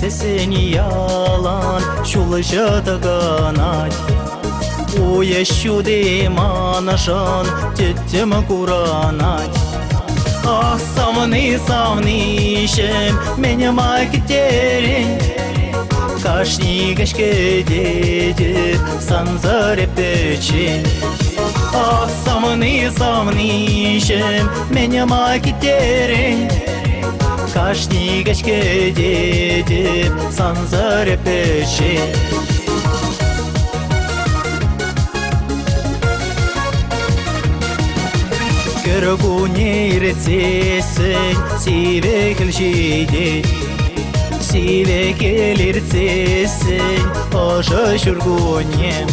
sesin yalan şulışıda ganat O yaşude manışan Tüttüm kuranat Ah savni savnişem Menem akiterin Kaşni gaşke dedi Sanzar epeçin Ah savni savnişem Menem akiterin Kaşni gaşke dedi Sanzar epeçin Кыргуни рецессень, сивек лжиде, сивек лирцессень, ожа шургунем.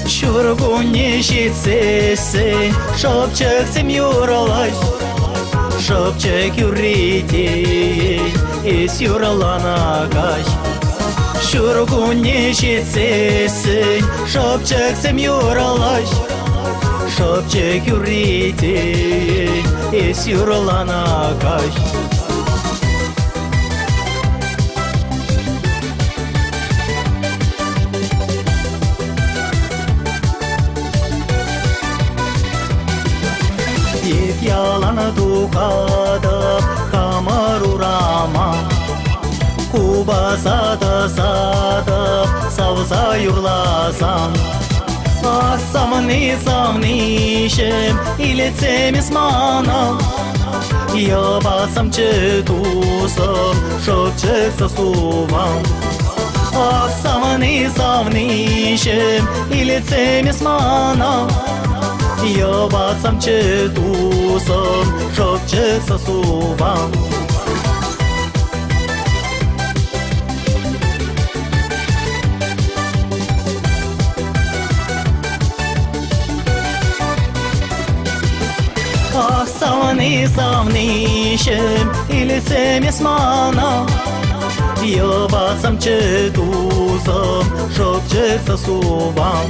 Шургуни щитсессень, шопчак сем юралай, шопчак юридень, ис юраланагай. Шургуни щитсессень, шопчак сем юралай, Шопчек юридень, ес юраланагай Ек ялана духада хамар урама Куба сада сада савза юрласам Ah savni savnişem İletsem ismana Ya basam çetusam Şopçek sasuvam Ah savni savnişem İletsem ismana Ya basam çetusam Şopçek sasuvam Ah savni savnişem İletsem ismana Ya basam çetusam Şopçek sasuvam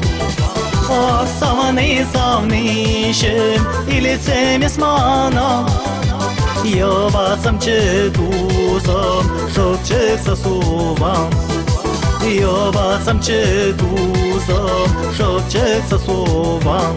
Ah savni savnişem İletsem ismana Ya basam çetusam Şopçek sasuvam Ya basam çetusam Şopçek sasuvam